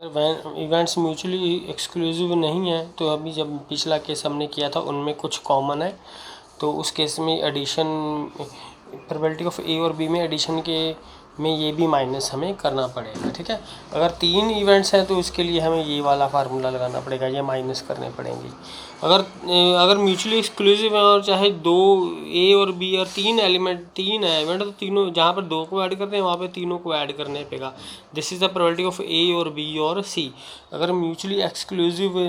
अगर events mutually exclusive नहीं है तो अभी जब पिछला केस हमने किया था उनमें कुछ कॉमन है, तो उस केस में एडिशन प्रोबेबिलिटी ऑफ ए और बी में एडिशन के में ये भी माइनस हमें करना पड़ेगा। ठीक है, अगर 3 इवेंट्स हैं तो उसके लिए हमें ये वाला फार्मूला लगाना पड़ेगा, ये माइनस करने पड़ेंगे। अगर म्यूचुअली एक्सक्लूसिव है और चाहे 2 ए और बी और 3 एलिमेंट 3 है इवेंट, तो तीनों जहाँ पर 2 को ऐड करते हैं वहाँ पे तीनों को ऐड करने पड़ेगा। This is the probability of A और बी और सी। अगर म्यूचुअली एक्सक्लूसिव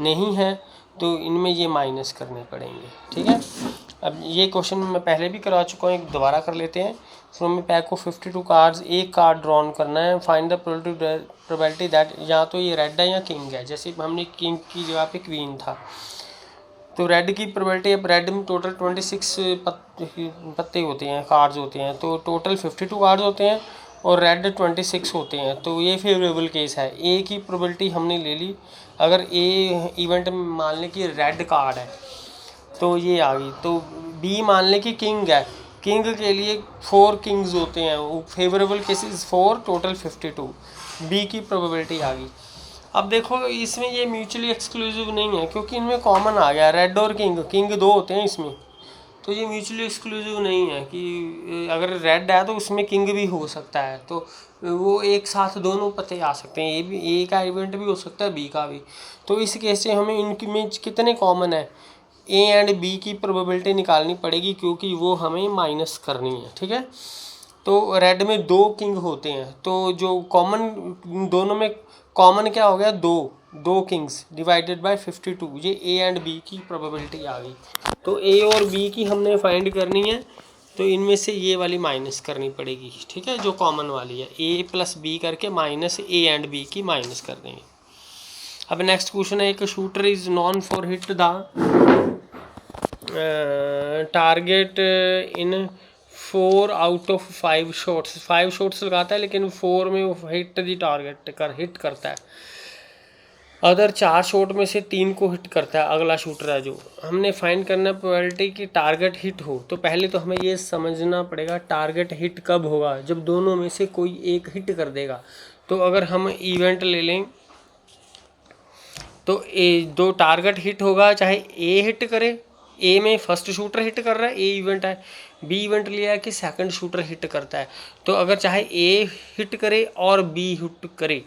नहीं है तो इनमें ये माइनस करने पड़ेंगे। ठीक है, अब ये क्वेश्चन मैं पहले भी करा चुका हूँ, एक दोबारा कर लेते हैं। From A pack of 52 cards एक कार्ड ड्रॉन करना है, फाइंड द प्रोबेबिलिटी दैट, या तो ये रेड है या किंग है। जैसे हमने किंग की जगह पे क्वीन था, तो रेड की प्रोबेबिलिटी, अब रेड में टोटल 26 पत्ते होते हैं, कार्ड्स होते हैं, तो टोटल 52 कार्ड्स होते हैं और रेड 26 होते हैं, तो ये फेवरेबल केस है। ए की प्रोबेबिलिटी हमने ले ली, अगर ए इवेंट में मान लें कि रेड कार्ड है तो ये आ गई, तो बी मान लें कि किंग है, किंग के लिए 4 किंग्स होते हैं, फेवरेबल केसेस 4, टोटल 52, बी की प्रोबेबिलिटी आ गई। अब देखो इसमें ये म्यूचुअली एक्सक्लूसिव नहीं है क्योंकि इनमें कॉमन आ गया, रेड और किंग, किंग 2 होते हैं इसमें, तो ये म्यूचुअली एक्सक्लूसिव नहीं है कि अगर रेड है तो उसमें किंग भी हो सकता है, तो वो एक साथ दोनों पते आ सकते हैं, ए का इवेंट भी हो सकता है, बी का भी। तो इस केस से हमें इनकी में कितने कॉमन है, ए एंड बी की प्रोबेबिलिटी निकालनी पड़ेगी क्योंकि वो हमें माइनस करनी है। ठीक है, तो रेड में 2 किंग होते हैं, तो जो कॉमन दोनों में कॉमन क्या हो गया, 2 किंग्स डिवाइडेड बाय 52, ये ए एंड बी की प्रोबेबिलिटी आ गई। तो ए और बी की हमने फाइंड करनी है, तो इनमें से ये वाली माइनस करनी पड़ेगी। ठीक है, जो कॉमन वाली है, ए प्लस बी करके माइनस ए एंड बी की माइनस कर देंगे। अब नेक्स्ट क्वेश्चन है, एक shooter is non for hit the target in 4 out of 5 shots, 5 shots लगाता है लेकिन 4 में वो हिट दी टारगेट हिट करता है, अदर 4 शॉट में से 3 को हिट करता है अगला शूटर है जो। हमने फाइंड करना प्रोबेबिलिटी कि टारगेट हिट हो, तो पहले तो हमें ये समझना पड़ेगा टारगेट हिट कब होगा, जब दोनों में से कोई एक हिट कर देगा। तो अगर हम इवेंट ले लें तो दो टारगेट हिट होगा, चाहे ए हिट करे, ए में फर्स्ट शूटर हिट कर रहा है, ए इवेंट है, बी इवेंट लिया है कि सेकंड शूटर हिट करता है, तो अगर चाहे ए हिट करे और बी हिट करे,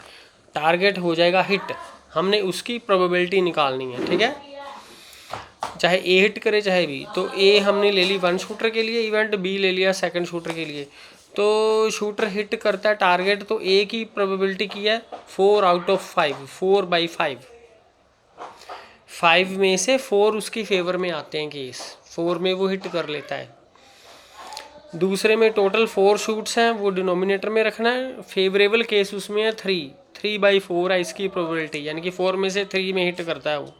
टारगेट हो जाएगा हिट, हमने उसकी प्रोबेबिलिटी निकालनी है। ठीक है, चाहे ए हिट करे चाहे बी, तो ए हमने ले ली 1 शूटर के लिए इवेंट, बी ले लिया सेकंड शूटर के लिए, तो शूटर हिट करता है टारगेट, तो ए की प्रोबेबिलिटी की है 4 आउट ऑफ 5, 4/5, 5 में से 4 उसकी फेवर में आते हैं केस, 4 में वो हिट कर लेता है। दूसरे में टोटल 4 शूट्स हैं, वो डिनोमिनेटर में रखना है, फेवरेबल केस उसमें है 3/4 है इसकी प्रोबेबिलिटी, यानी कि 4 में से 3 में हिट करता है वो।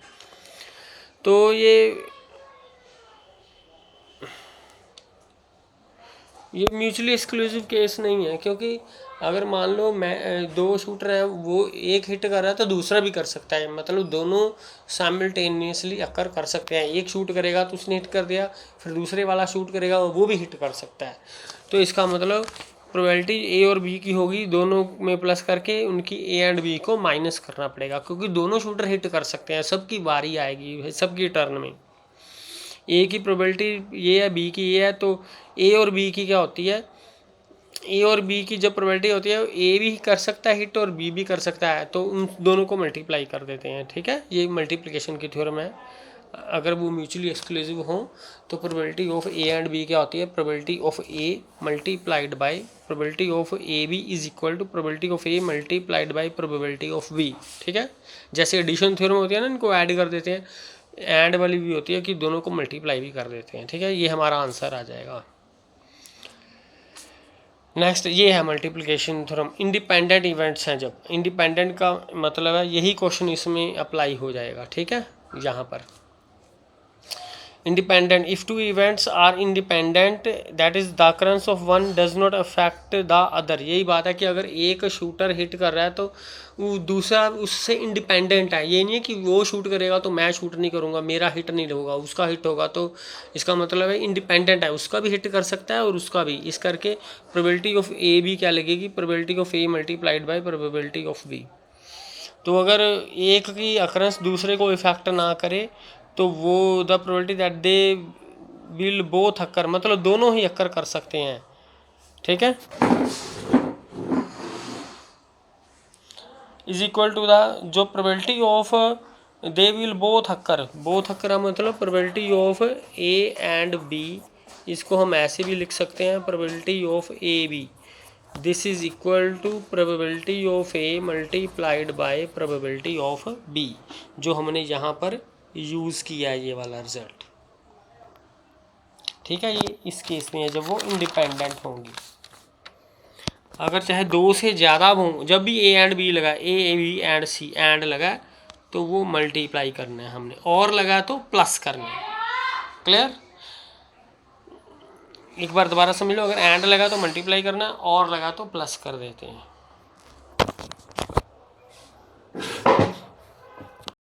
तो ये म्यूचुअली एक्सक्लूसिव केस नहीं है, क्योंकि अगर मान लो मैं 2 शूटर हैं, वो एक हिट कर रहा है तो दूसरा भी कर सकता है, मतलब दोनों साइमल्टेनियसली अकर कर सकते हैं, एक शूट करेगा तो उसने हिट कर दिया, फिर दूसरे वाला शूट करेगा वो भी हिट कर सकता है। तो इसका मतलब प्रोबेबिलिटी ए और बी की होगी, दोनों में प्लस करके उनकी ए एंड बी को माइनस करना पड़ेगा, क्योंकि दोनों शूटर हिट कर सकते हैं, सबकी बारी आएगी सबकी टर्न में। ए की प्रोबेबिलिटी ये है, बी की ये है, तो ए और बी की क्या होती है, ए और बी की जब प्रोबेबिलिटी होती है ए भी कर सकता है हिट और बी भी कर सकता है, तो उन दोनों को मल्टीप्लाई कर देते हैं। ठीक है, ये मल्टीप्लिकेशन की थ्योरम है। अगर वो म्यूचुअली एक्सक्लूसिव हो तो probability of A and B क्या होती है, probability of A multiplied by probability of A B is equal to probability of A multiplied by probability of B. ठीक है, जैसे एडिशन थ्योरम होती है ना, इनको ऐड कर देते हैं, एंड वाली भी होती है कि दोनों को मल्टीप्लाई भी कर देते हैं। ठीक है, ये हमारा आंसर आ जाएगा। नेक्स्ट ये है मल्टीप्लिकेशन थ्योरम, इंडिपेंडेंट इवेंट्स हैं, जब इंडिपेंडेंट का मतलब है यही क्वेश्चन इसमें अप्लाई हो जाएगा। ठीक है, यहाँ पर independent, if 2 events are independent that is the occurrence of one does not affect the other. यही बात है कि अगर एक शूटर हिट कर रहा है तो वो दूसरा उससे इंडिपेंडेंट है, ये नहीं है कि वो शूट करेगा तो मैं शूट नहीं करूँगा, मेरा हिट नहीं होगा, उसका हिट होगा, तो इसका मतलब है इंडिपेंडेंट है, उसका भी हिट कर सकता है और उसका भी। इस करके प्रोबेबिलिटी ऑफ ए बी क्या लगेगी, probability of A multiplied by probability of B. तो अगर एक की अकरेंस दूसरे को इफेक्ट ना करे तो वो the probability that they will both occur, मतलब दोनों ही अक्कर कर सकते हैं। ठीक है, इज इक्वल टू द जो probability of they will both occur मतलब probability of A and B, इसको हम ऐसे भी लिख सकते हैं probability of A B, this is equal to probability of A multiplied by probability of B, जो हमने यहाँ पर यूज़ किया है ये वाला रिजल्ट। ठीक है, ये इस केस में है जब वो इंडिपेंडेंट होंगी। अगर चाहे दो से ज़्यादा हों, जब भी ए एंड बी लगा, A B and C and लगा तो वो मल्टीप्लाई करना है हमने, और लगा तो प्लस करना है। क्लियर, एक बार दोबारा समझ लो, अगर एंड लगा तो मल्टीप्लाई करना है, और लगा तो प्लस कर देते हैं।